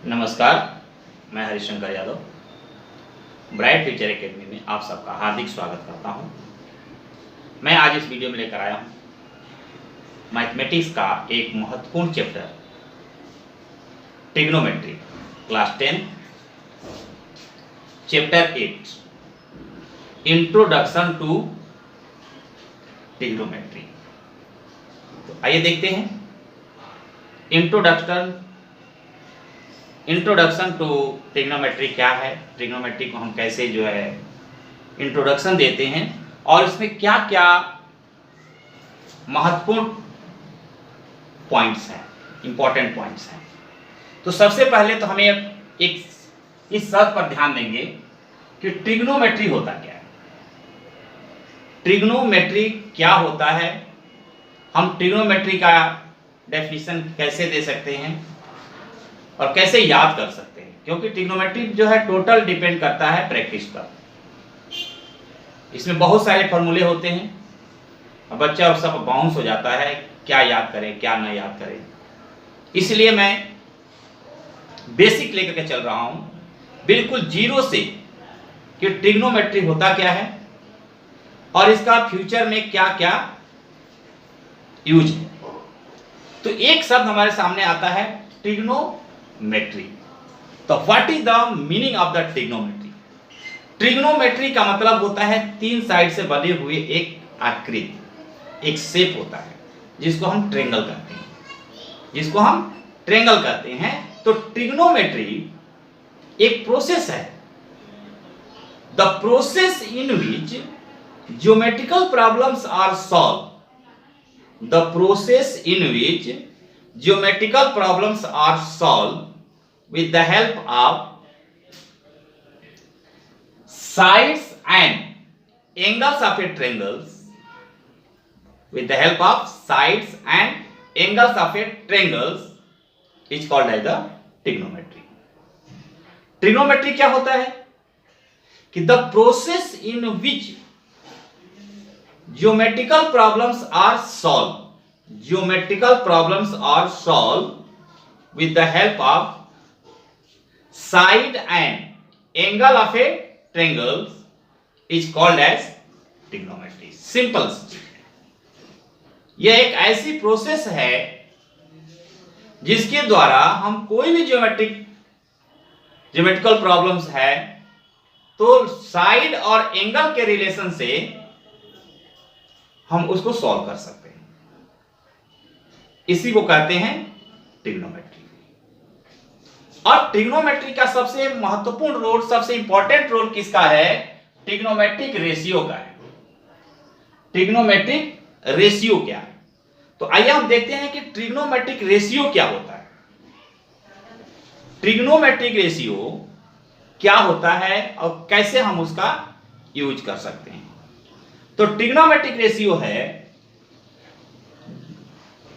नमस्कार, मैं Harishankar Yadav bright future academy में आप सबका हार्दिक स्वागत करता हूं। मैं आज इस वीडियो में लेकर आया हूं मैथमेटिक्स का एक महत्वपूर्ण chapter trigonometry, class 10, chapter 8, introduction to trigonometry. तो आइए देखते हैं इंट्रोडक्शन टू ट्रिग्नोमेट्री क्या है, ट्रिग्नोमेट्री को हम कैसे इंट्रोडक्शन देते हैं और इसमें क्या क्या महत्वपूर्ण पॉइंट्स हैं, इंपॉर्टेंट पॉइंट्स हैं। तो सबसे पहले तो हमें एक इस शब्द पर ध्यान देंगे कि ट्रिग्नोमेट्री होता क्या है। ट्रिग्नोमेट्री क्या होता है, हम ट्रिग्नोमेट्री का डेफिनेशन कैसे दे सकते हैं और कैसे याद कर सकते हैं, क्योंकि ट्रिग्नोमेट्री टोटल डिपेंड करता है प्रैक्टिस पर। इसमें बहुत सारे फॉर्मूले होते हैं और बच्चा और सब बाउंस हो जाता है, क्या याद करें क्या ना याद करें। इसलिए मैं बेसिक लेकर के चल रहा हूं, बिल्कुल जीरो से, कि ट्रिग्नोमेट्री होता क्या है और इसका फ्यूचर में क्या क्या यूज है। तो एक शब्द हमारे सामने आता है ट्रिग्नोमेट्री। तो what is the meaning of the trigonometry? Trigonometry का मतलब होता है तीन साइड से बने हुए एक आकृति, एक शेप होता है जिसको हम ट्रायंगल कहते हैं, तो ट्रिग्नोमेट्री एक प्रोसेस है, the process in which geometrical problems are solve, the process in which geometrical problems are solved with the help of sides and angles of a triangles, with the help of sides and angles of a triangles is called as the trigonometry. Trigonometry क्या होता है कि the process in which geometrical problems are solved with the help of side and angle of a triangle is called as trigonometry. Simple चीज है, यह एक ऐसी process है जिसके द्वारा हम कोई भी ज्योमेट्रिकल प्रॉब्लम्स है तो साइड और एंगल के रिलेशन से हम उसको सॉल्व कर सकते हैं। इसी को कहते हैं ट्रिग्नोमेट्री। और ट्रिग्नोमेट्री का सबसे महत्वपूर्ण रोल, सबसे इंपॉर्टेंट रोल किसका है? ट्रिग्नोमेट्रिक रेशियो का है। ट्रिग्नोमेट्रिक रेशियो क्या है? तो आइए हम देखते हैं कि ट्रिग्नोमेट्रिक रेशियो क्या होता है। ट्रिग्नोमेट्रिक रेशियो क्या होता है और कैसे हम उसका यूज कर सकते हैं। तो ट्रिग्नोमेट्रिक रेशियो है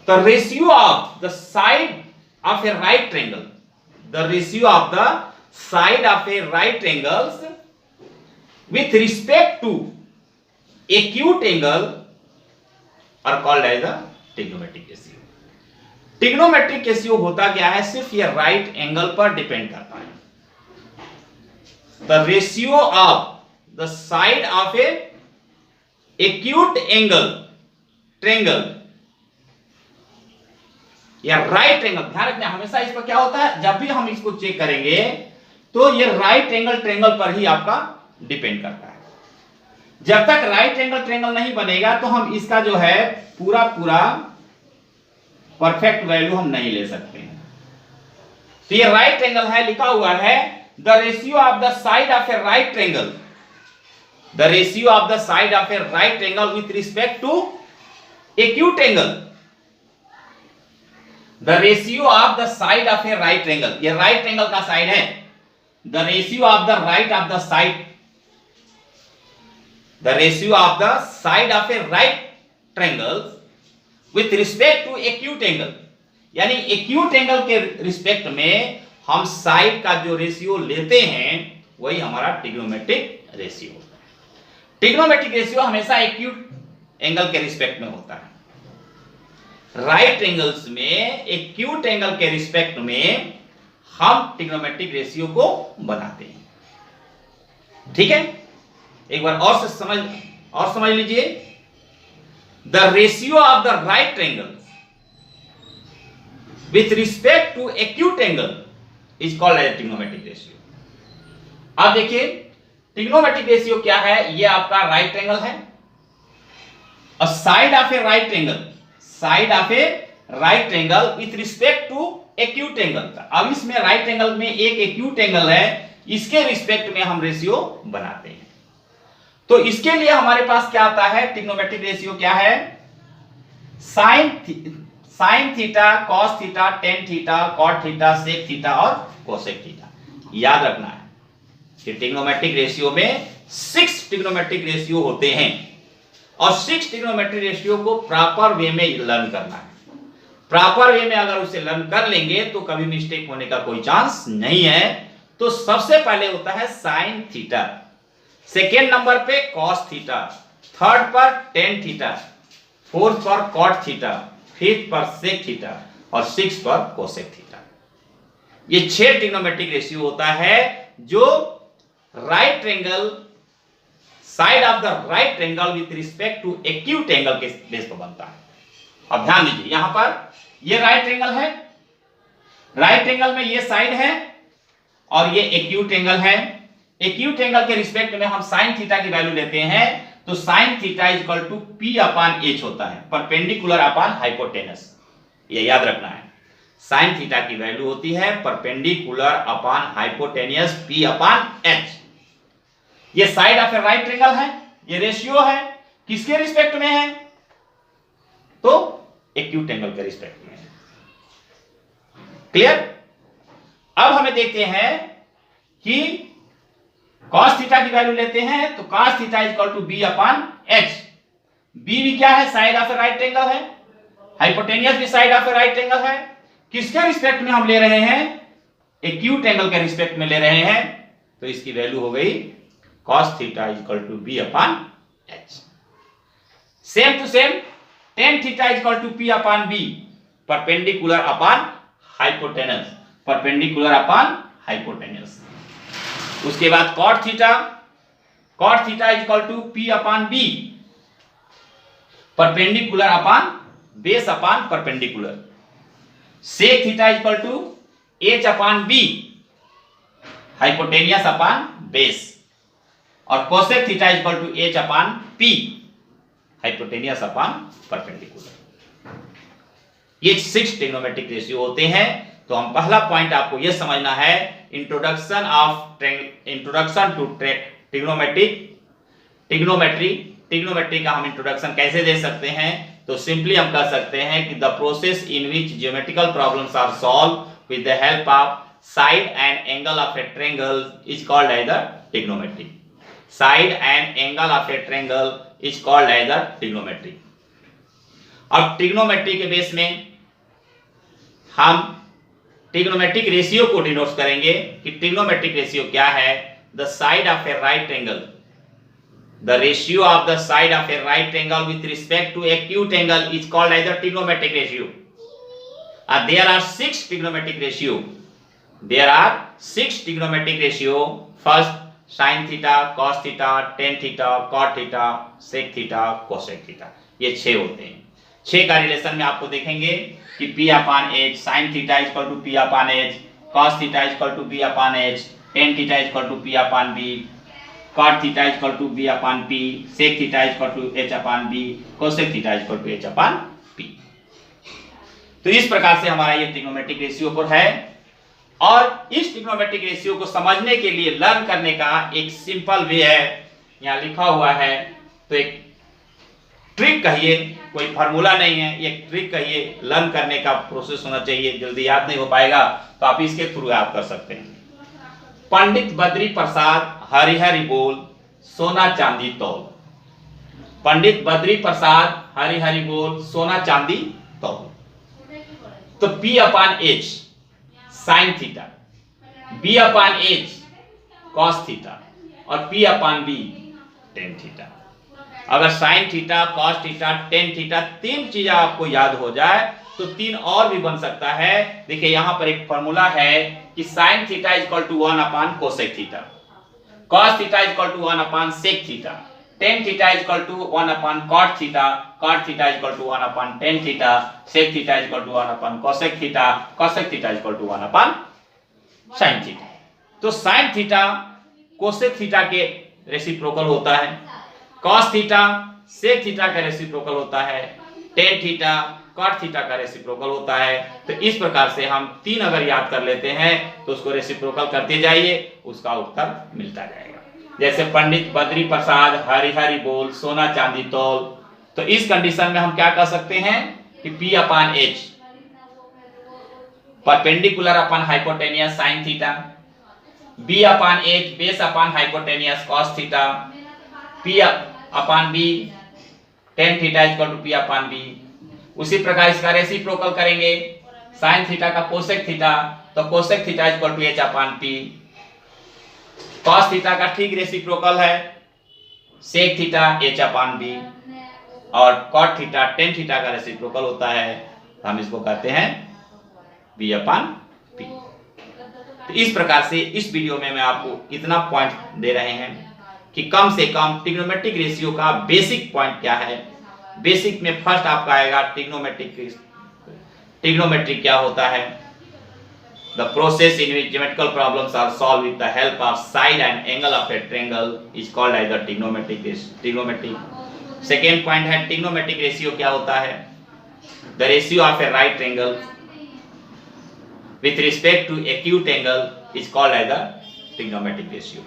the ratio of the side of a right triangle, the ratio of the side of a right triangles with respect to acute angle are called as the trigonometric ratio. Trigonometric ratio होता क्या है? सिर्फ ये right angle पर depend करता है। The ratio of the side of A acute angle triangle या right angle, ध्यान रखना हमेशा इस पर क्या होता है, जब भी हम इसको चेक करेंगे तो ये राइट एंगल ट्रायंगल पर ही आपका डिपेंड करता है। जब तक राइट एंगल ट्रायंगल नहीं बनेगा तो हम इसका पूरा परफेक्ट वैल्यू हम नहीं ले सकते हैं। तो ये राइट एंगल है, लिखा हुआ है the ratio of the side of a right triangle, the ratio of the side of a right angle with respect to acute angle, the ratio of the side of a right angle, ये right angle का side है, the ratio of the right of the side, the ratio of the side of a right triangle with respect to acute angle, यानी acute angle के respect में हम side का जो ratio लेते हैं वही हमारा ट्रिग्नोमेट्रिक रेशियो। ट्रिग्नोमेट्रिक रेशियो हमेशा एक्यूट एंगल के रिस्पेक्ट में होता है। राइट एंगल्स में एक्यूट एंगल के रिस्पेक्ट में हम ट्रिग्नोमेट्रिक रेशियो को बनाते हैं। ठीक है, एक बार और समझ लीजिए। The ratio of the right triangle with respect to acute angle is called as trigonometric ratio. अब देखिए ट्रिग्नोमेट्रिक रेशियो क्या है, ये आपका राइट ट्रायंगल है और side of a right triangle with respect to acute angle. अब इसमें राइट ट्रायंगल में एक एक्यूट एंगल है, इसके रिस्पेक्ट में हम रेशियो बनाते हैं। तो इसके लिए हमारे पास क्या आता है, ट्रिग्नोमेट्रिक रेशियो क्या है, sine theta, cos theta, tan theta, cot theta, sec theta और कोसेक थीटा। याद रखना है कि ट्रिग्नोमेट्रिक रेशियो में 6 ट्रिग्नोमेट्रिक रेशियो होते हैं और 6 ट्रिग्नोमेट्रिक रेशियो को प्रॉपर वे में लर्न करना है। प्रॉपर वे में अगर उसे लर्न कर लेंगे तो कभी मिस्टेक होने का कोई चांस नहीं है। तो सबसे पहले होता है साइन थीटा, सेकेंड नंबर पे कॉस थीटा, थर्ड पर टेन थीटा, फोर्थ पर कॉट थीटा, फिफ्थ पर सेक थीटा और सिक्स पर कोसेक थीटा। ये 6 ट्रिग्नोमेट्रिक रेशियो होता है जो right triangle, side of the right triangle with respect to acute angle के बेस पर बनता है। अब ध्यान दीजिए, यहां पर ये राइट ट्रायंगल है, राइट ट्रायंगल में ये साइड है और ये एक्यूट एंगल है। एक्यूट एंगल के रिस्पेक्ट में हम साइन थीटा की वैल्यू लेते हैं, तो sine theta is equal to P upon H होता है, परपेंडिकुलर अपान हाइपोटेनस। ये याद रखना है, साइन थीटा की वैल्यू होती है perpendicular upon hypotenuse p upon h. ये side of a right triangle है, ये रेशियो है, किसके रिस्पेक्ट में है, तो एक्यूट एंगल के रिस्पेक्ट में है। क्लियर। अब हमें देखते हैं कि cos थीटा की वैल्यू लेते हैं, तो cos theta is equal to B upon H. B भी क्या है, side of a right triangle है, हाइपोटेनियस भी side of a right triangle है। किसके रिस्पेक्ट में हम ले रहे हैं, एक्यूट एंगल के रिस्पेक्ट में ले रहे हैं, तो इसकी वैल्यू हो गई cos theta is equal to B upon h. Same to same tan theta is equal to P upon b, perpendicular upon hypotenuse, perpendicular upon hypotenuse. उसके बाद cot theta is equal to P upon b, perpendicular upon base upon perpendicular. Sec theta is equal to h upon b, hypotenuse upon base. और cosec theta is equal to h upon p, hypotenuse upon perpendicular. ये 6 trigonometric ratio होते हैं। तो हम पहला point आपको यह समझना है, इंट्रोडक्शन टू ट्रिग्नोमेट्री का हम इंट्रोडक्शन कैसे दे सकते हैं। तो सिंपली हम कह सकते हैं कि the process in which geometrical problems are solve with the help of side and angle of a triangle is called as the trigonometry. Side and angle of a triangle is called as the trigonometry. अब trigonometry के base में हम trigonometric ratio को denote करेंगे कि trigonometric ratio क्या है। The side of a right triangle, the ratio of the side of a right triangle with respect to acute angle is called as the trigonometric ratio. There are 6 trigonometric ratio, there are 6 trigonometric ratio. First sine theta, cos theta, tan theta, cot theta, sec theta, cosec theta, ये 6 होते हैं। 6 का relation में आपको देखेंगे कि P upon H, sine theta is equal to P upon H, cos theta is equal to B upon H, tan theta is equal to P upon B, cot theta is equal to B upon P, sec theta is equal to H upon B, cosec theta is equal to H upon P। तो इस प्रकार से हमारा ये trigonometric ratio पर है। और इस ट्रिग्नोमेट्रिक रेशियो को समझने के लिए लर्न करने का एक सिंपल वे है, यहाँ लिखा हुआ है। तो एक ट्रिक कहिए, कोई फार्मूला नहीं है, एक ट्रिक कहिए, लर्न करने का प्रोसेस होना चाहिए, जल्दी याद नहीं हो पाएगा तो आप इसके थ्रू याद कर सकते हैं। पंडित बद्री प्रसाद हरिहरि बोल, सोना चांदी तौल। पंडित बद्री प्रसाद हरिहरि बोल, सोना चांदी तौल। तो P upon H sine theta, B upon H cos theta और P upon B tan theta. अगर sign theta, cos theta, tan theta 3 चीजें आपको याद हो जाए तो 3 और भी बन सकता है। देखिए यहां पर एक फॉर्मूला है कि sin theta is equal to 1 upon cosec theta, cos theta is equal to 1 upon sec theta, tan theta is equal to 1 upon cot theta, cot theta is equal to 1 upon tan theta, sec theta is equal to 1 upon cosec theta, cosec theta is equal to 1 upon sin theta. तो sin theta cosec theta के reciprocal होता है, cos theta sec theta का reciprocal होता है, tan theta cot theta का reciprocal होता है। तो इस प्रकार से हम 3 अगर याद कर लेते हैं तो उसको रेसिप्रोकल करते जाइए, उसका उत्तर मिलता जाएगा। जैसे पंडित बद्री प्रसाद हरि हरि बोल सोना चांदी तौल, तो इस कंडीशन में हम क्या कह सकते हैं कि P upon H perpendicular upon hypotenuse sine theta, B upon H base upon hypotenuse cos theta, P upon B tan theta equal to P upon B। उसी प्रकार इसका रेसिप्रोकल करेंगे, साइन थीटा का कोसेक थीटा तो cosec theta equal to H upon P, cos theta का ठीक reciprocal है sec theta H upon B, और कॉट थीटा टेन थीटा का रेसिप्रोकल होता है, हम इसको कहते हैं B अपॉन P। तो इस प्रकार से इस वीडियो में मैं आपको इतना पॉइंट दे रहे हैं कि कम से कम ट्रिग्नोमेट्रिक रेशियो का बेसिक पॉइंट क्या है। बेसिक में फर्स्ट आपका आएगा ट्रिग्नोमेट्रिक क्या होता है, the process in which geometrical problems are solve with the help of side and angle of a triangle is called as the trigonometric. Second point है ट्रिग्नोमेट्रिक रेशियो क्या होता है, the ratio of a right triangle with respect to acute angle is called as the trigonometric ratio।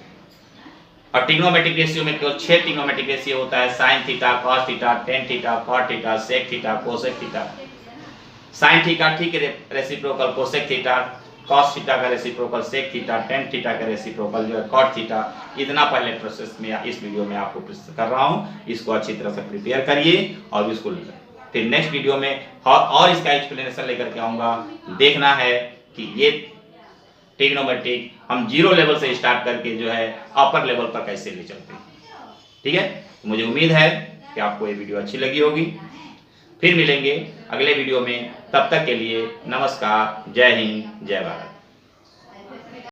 और trigonometric ratio में केवल 6 trigonometric ratio होता है, sin theta cos theta tan theta cot theta sec theta cosec theta. sin theta ठीक reciprocal cosec theta, cos theta का reciprocal sec theta, tan theta का reciprocal जो है cot थीटा। इतना पहले प्रोसेस में इस वीडियो में आपको प्रस्तुत कर रहा हूं, इसको अच्छी तरह से प्रिपेयर करिए और इसको फिर नेक्स्ट वीडियो में और इसका एक्सप्लेनेशन लेकर के आऊंगा। देखना है कि ये ट्रिग्नोमेट्रिक हम 0 लेवल से स्टार्ट करके जो है अपर लेवल पर कैसे ले चलते हैं। ठीक है, तो मुझे उम्मीद है कि आपको ये वीडियो अच्छी लगी होगी। फिर मिलेंगे अगले वीडियो में, तब तक के लिए नमस्कार, जय हिंद, जय भारत।